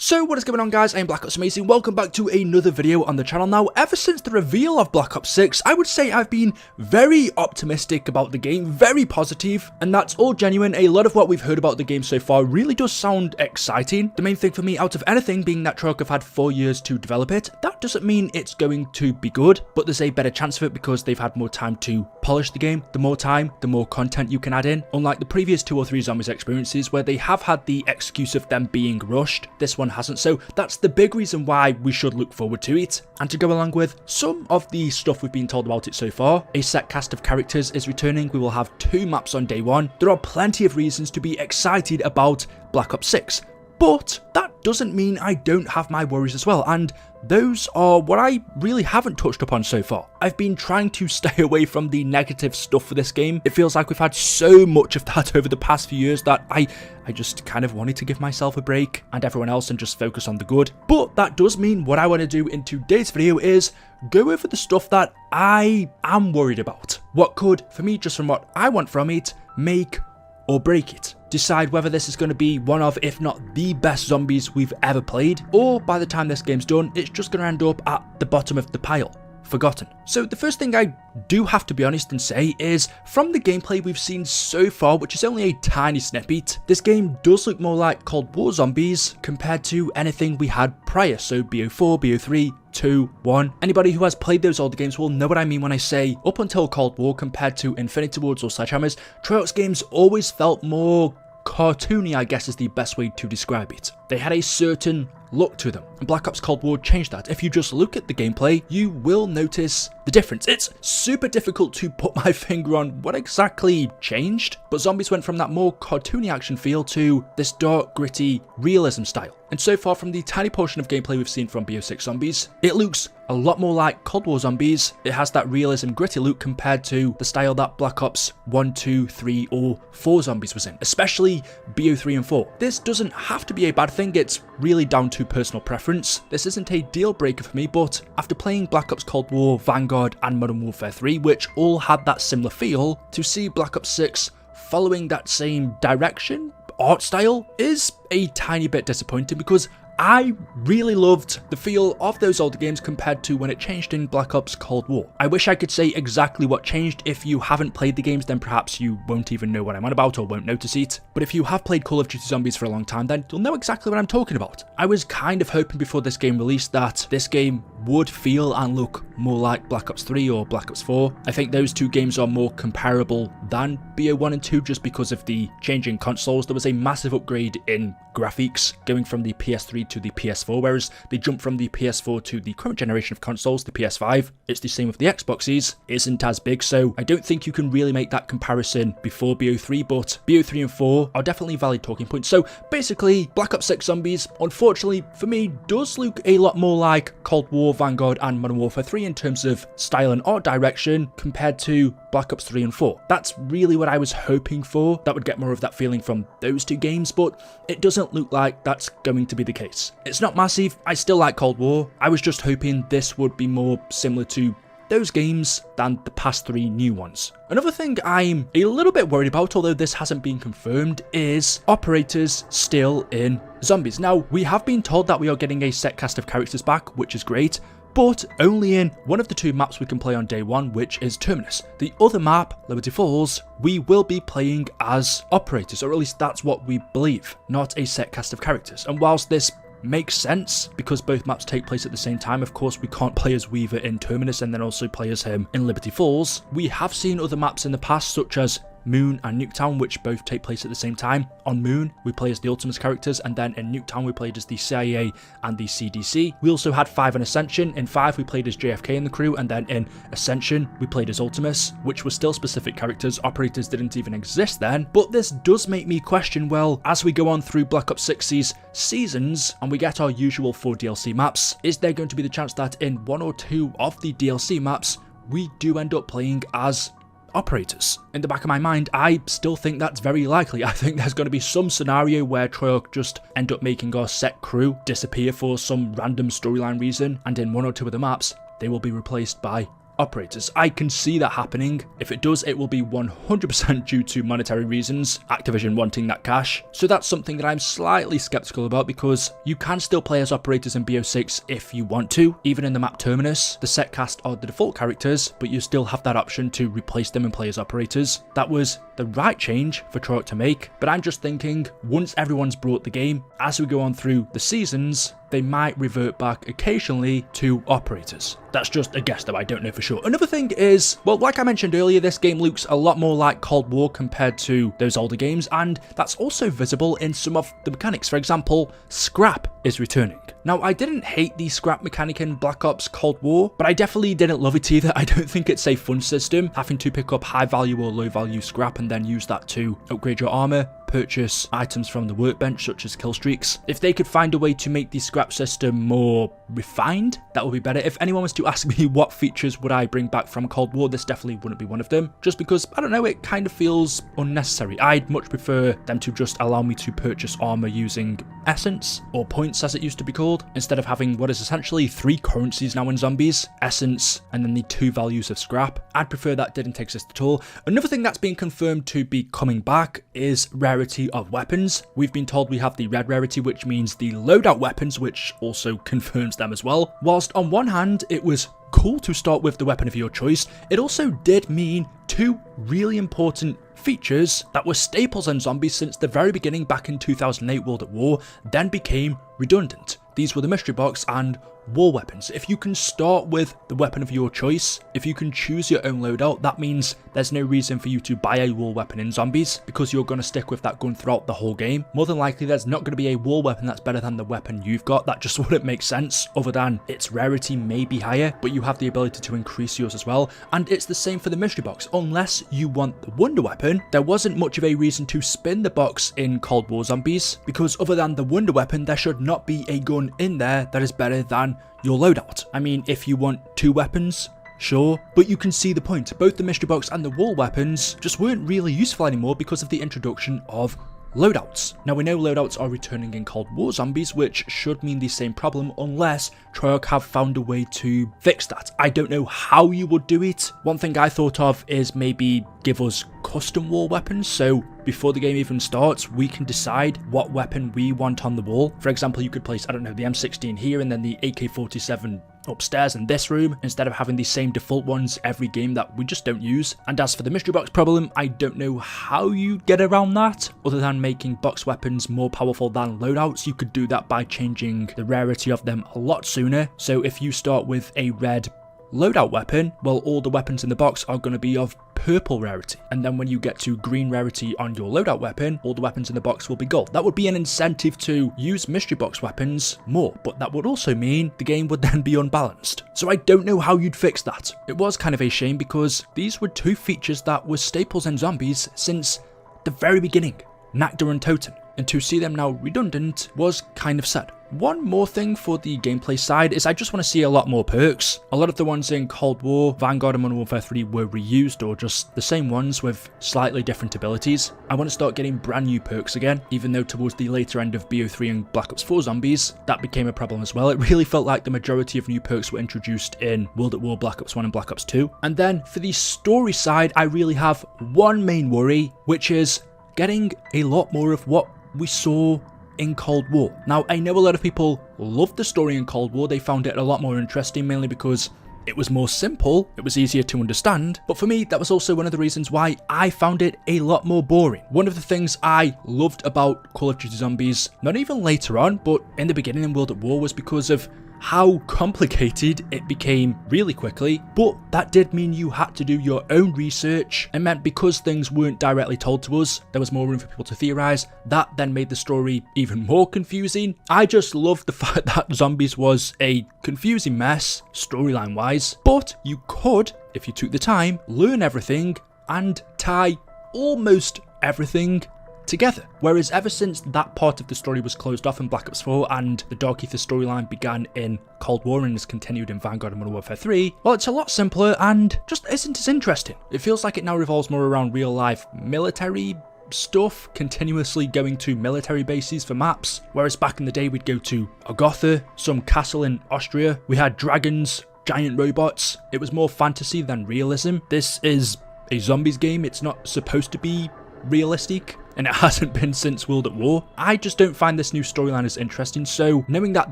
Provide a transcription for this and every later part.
So what is going on, guys? I am Black Ops Amazing. Welcome back to another video on the channel. Now, ever since the reveal of Black Ops 6, I would say I've been very optimistic about the game, very positive, and that's all genuine. A lot of what we've heard about the game so far really does sound exciting. The main thing for me out of anything being that Treyarch have had 4 years to develop it. That doesn't mean it's going to be good, but there's a better chance of it because they've had more time to polish the game. The more time, the more content you can add in. Unlike the previous 2 or 3 Zombies experiences where they have had the excuse of them being rushed, this one hasn't. So that's the big reason why we should look forward to it. And to go along with some of the stuff we've been told about it so far, a set cast of characters is returning. We will have 2 maps on day 1. There are plenty of reasons to be excited about Black Ops 6. But that doesn't mean I don't have my worries as well, and those are what I really haven't touched upon so far. I've been trying to stay away from the negative stuff for this game. It feels like we've had so much of that over the past few years that I just kind of wanted to give myself a break and everyone else and just focus on the good. But that does mean what I want to do in today's video is go over the stuff that I am worried about. What could, for me, just from what I want from it, make or break it. Decide whether this is going to be one of, if not the best zombies we've ever played, or by the time this game's done, it's just going to end up at the bottom of the pile, forgotten. So the first thing I do have to be honest and say is, from the gameplay we've seen so far, which is only a tiny snippet, this game does look more like Cold War zombies compared to anything we had prior, so BO4, BO3, 2, 1. Anybody who has played those older games will know what I mean when I say up until Cold War compared to Infinity Wards or Sledgehammers, Treyarch's games always felt more cartoony, I guess is the best way to describe it. They had a certain look to them, and Black Ops Cold War changed that. If you just look at the gameplay, you will notice the difference. It's super difficult to put my finger on what exactly changed, but zombies went from that more cartoony action feel to this dark, gritty realism style. And so far from the tiny portion of gameplay we've seen from BO6 zombies, it looks a lot more like Cold War zombies. It has that realism, gritty look compared to the style that Black Ops 1, 2, 3 or 4 zombies was in, especially BO3 and 4. This doesn't have to be a bad thing, it's really down to personal preference. This isn't a deal breaker for me, but after playing Black Ops Cold War, Vanguard and Modern Warfare 3, which all had that similar feel, to see Black Ops 6 following that same direction, art style, is a tiny bit disappointing because I really loved the feel of those older games compared to when it changed in Black Ops Cold War. I wish I could say exactly what changed. If you haven't played the games, then perhaps you won't even know what I'm on about or won't notice it. But if you have played Call of Duty Zombies for a long time, then you'll know exactly what I'm talking about. I was kind of hoping before this game released that this game would feel and look more like Black Ops 3 or Black Ops 4. I think those 2 games are more comparable than BO1 and 2 just because of the changing consoles. There was a massive upgrade in graphics going from the PS3 to the PS4, whereas they jumped from the PS4 to the current generation of consoles, the PS5. It's the same with the Xboxes, isn't as big, so I don't think you can really make that comparison before BO3, but BO3 and 4 are definitely valid talking points. So basically, Black Ops 6 Zombies, unfortunately for me, does look a lot more like Cold War, Vanguard and Modern Warfare 3 in terms of style and art direction compared to Black Ops 3 and 4. That's really what I was hoping for. That would get more of that feeling from those 2 games, but it doesn't look like that's going to be the case. It's not massive. I still like Cold War. I was just hoping this would be more similar to those games than the past 3 new ones. Another thing I'm a little bit worried about, although this hasn't been confirmed, is operators still in zombies. Now, we have been told that we are getting a set cast of characters back, which is great, but only in one of the 2 maps we can play on day 1, which is Terminus. The other map, Liberty Falls, we will be playing as operators, or at least that's what we believe, not a set cast of characters. And whilst this makes sense because both maps take place at the same time, of course we can't play as Weaver in Terminus and then also play as him in Liberty Falls. We have seen other maps in the past, such as Moon and Nuketown, which both take place at the same time. On Moon, we play as the Ultimus characters, and then in Nuketown, we played as the CIA and the CDC. We also had 5 in Ascension. In 5, we played as JFK and the crew, and then in Ascension, we played as Ultimus, which were still specific characters. Operators didn't even exist then. But this does make me question, well, as we go on through Black Ops 6's seasons, and we get our usual 4 DLC maps, is there going to be the chance that in 1 or 2 of the DLC maps, we do end up playing as operators? In the back of my mind, I still think that's very likely. I think there's going to be some scenario where Treyarch just end up making our set crew disappear for some random storyline reason, and in 1 or 2 of the maps, they will be replaced by operators. I can see that happening. If it does, it will be 100% due to monetary reasons, Activision wanting that cash. So that's something that I'm slightly skeptical about, because you can still play as operators in BO6 if you want to. Even in the map terminus, the set cast are the default characters, but you still have that option to replace them and play as operators. That was the right change for Treyarch to make, but I'm just thinking, once everyone's brought the game, as we go on through the seasons, they might revert back occasionally to operators. That's just a guess though, I don't know for sure. Another thing is, well, like I mentioned earlier, this game looks a lot more like Cold War compared to those older games, and that's also visible in some of the mechanics. For example, scrap is returning. Now, I didn't hate the scrap mechanic in Black Ops Cold War, but I definitely didn't love it either. I don't think it's a fun system, having to pick up high value or low value scrap and then use that to upgrade your armor, purchase items from the workbench such as kill streaks. If they could find a way to make the scrap system more refined, that would be better. If anyone was to ask me what features would I bring back from Cold War, this definitely wouldn't be one of them, just because, I don't know, it kind of feels unnecessary. I'd much prefer them to just allow me to purchase armor using essence, or points as it used to be called, instead of having what is essentially 3 currencies now in zombies, essence and then the 2 values of scrap. I'd prefer that didn't exist at all. Another thing that's been confirmed to be coming back is rarity of weapons. We've been told we have the red rarity, which means the loadout weapons, which also confirms them as well. Whilst on one hand it was cool to start with the weapon of your choice, it also did mean 2 really important features that were staples in zombies since the very beginning back in 2008 World at War, then became redundant. These were the mystery box and war weapons. If you can start with the weapon of your choice, if you can choose your own loadout, that means there's no reason for you to buy a war weapon in zombies, because you're going to stick with that gun throughout the whole game. More than likely there's not going to be a war weapon that's better than the weapon you've got. That just wouldn't make sense, other than its rarity may be higher, but you have the ability to increase yours as well. And it's the same for the mystery box. Unless you want the wonder weapon, there wasn't much of a reason to spin the box in Cold War Zombies, because other than the wonder weapon, there should not be a gun in there that is better than your loadout. I mean, if you want 2 weapons, sure, but you can see the point. Both the mystery box and the wall weapons just weren't really useful anymore because of the introduction of loadouts. Now, we know loadouts are returning in Cold War Zombies, which should mean the same problem, unless Treyarch have found a way to fix that. I don't know how you would do it. One thing I thought of is maybe give us custom war weapons, so before the game even starts, we can decide what weapon we want on the wall. For example, you could place, I don't know, the M16 here and then the AK-47 upstairs in this room, instead of having the same default ones every game that we just don't use. And as for the mystery box problem, I don't know how you get around that, other than making box weapons more powerful than loadouts. You could do that by changing the rarity of them a lot sooner. So if you start with a red loadout weapon, well, all the weapons in the box are going to be of purple rarity, and then when you get to green rarity on your loadout weapon, all the weapons in the box will be gold. That would be an incentive to use mystery box weapons more, but that would also mean the game would then be unbalanced. So I don't know how you'd fix that. It was kind of a shame, because these were 2 features that were staples in zombies since the very beginning, Nacda and Totem, and to see them now redundant was kind of sad. One more thing for the gameplay side is I just want to see a lot more perks. A lot of the ones in Cold War, Vanguard and Modern Warfare 3 were reused, or just the same ones with slightly different abilities. I want to start getting brand new perks again, even though towards the later end of BO3 and Black Ops 4 Zombies, that became a problem as well. It really felt like the majority of new perks were introduced in World at War, Black Ops 1 and Black Ops 2. And then for the story side, I really have one main worry, which is getting a lot more of what we saw in Cold War. Now, I know a lot of people loved the story in Cold War. They found it a lot more interesting, mainly because it was more simple, it was easier to understand, but for me, that was also one of the reasons why I found it a lot more boring. One of the things I loved about Call of Duty Zombies, not even later on, but in the beginning in World at War, was because of how complicated it became really quickly, but that did mean you had to do your own research. It meant because things weren't directly told to us, there was more room for people to theorize. That then made the story even more confusing. I just loved the fact that Zombies was a confusing mess, storyline wise, but you could, if you took the time, learn everything and tie almost everything together. Whereas ever since that part of the story was closed off in Black Ops 4 and the Dark Ether storyline began in Cold War and is continued in Vanguard and Modern Warfare 3, well, it's a lot simpler and just isn't as interesting. It feels like it now revolves more around real life military stuff, continuously going to military bases for maps, whereas back in the day we'd go to Agotha, some castle in Austria, we had dragons giant robots. It was more fantasy than realism. This is a zombies game. It's not supposed to be realistic, and it hasn't been since World at War. I just don't find this new storyline as interesting, so knowing that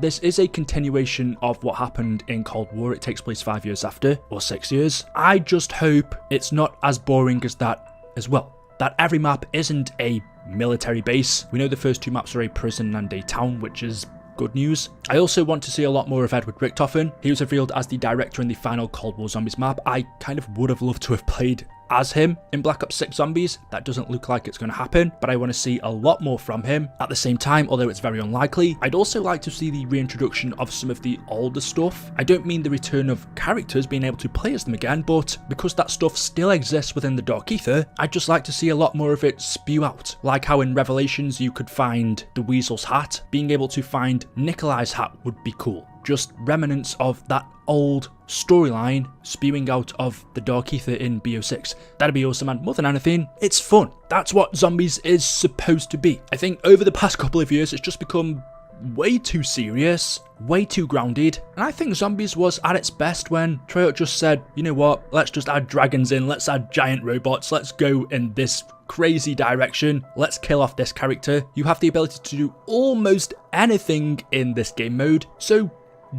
this is a continuation of what happened in Cold War, it takes place 5 years after, or 6 years, I just hope it's not as boring as that as well. That every map isn't a military base. We know the first 2 maps are a prison and a town, which is good news. I also want to see a lot more of Edward Richtofen. He was revealed as the director in the final Cold War Zombies map. I kind of would have loved to have played as him in Black Ops 6 Zombies. That doesn't look like it's going to happen, but I want to see a lot more from him. At the same time, although it's very unlikely, I'd also like to see the reintroduction of some of the older stuff. I don't mean the return of characters being able to play as them again, but because that stuff still exists within the Dark Ether, I'd just like to see a lot more of it spew out. Like how in Revelations you could find the Weasel's hat. Being able to find Nikolai's hat would be cool. Just remnants of that old storyline spewing out of the Dark Ether in BO6. That'd be awesome, and more than anything, it's fun. That's what Zombies is supposed to be. I think over the past couple of years, it's just become way too serious, way too grounded, and I think Zombies was at its best when Treyarch just said, you know what, let's just add dragons in, let's add giant robots, let's go in this crazy direction, let's kill off this character. You have the ability to do almost anything in this game mode, so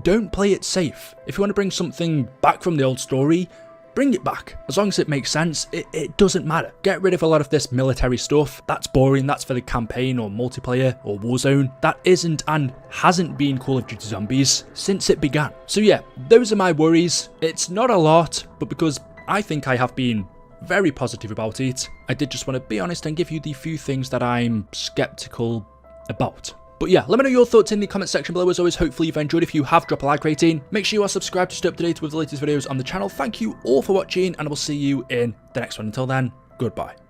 don't play it safe. If you want to bring something back from the old story, bring it back. As long as it makes sense, it doesn't matter. Get rid of a lot of this military stuff. That's boring. That's for the campaign or multiplayer or Warzone. That isn't and hasn't been Call of Duty Zombies since it began. So yeah, those are my worries. It's not a lot, but because I think I have been very positive about it, I did just want to be honest and give you the few things that I'm skeptical about. But yeah, let me know your thoughts in the comment section below. As always, hopefully you've enjoyed. If you have, drop a like rating. Make sure you are subscribed to stay up to date with the latest videos on the channel. Thank you all for watching, and I will see you in the next one. Until then, goodbye.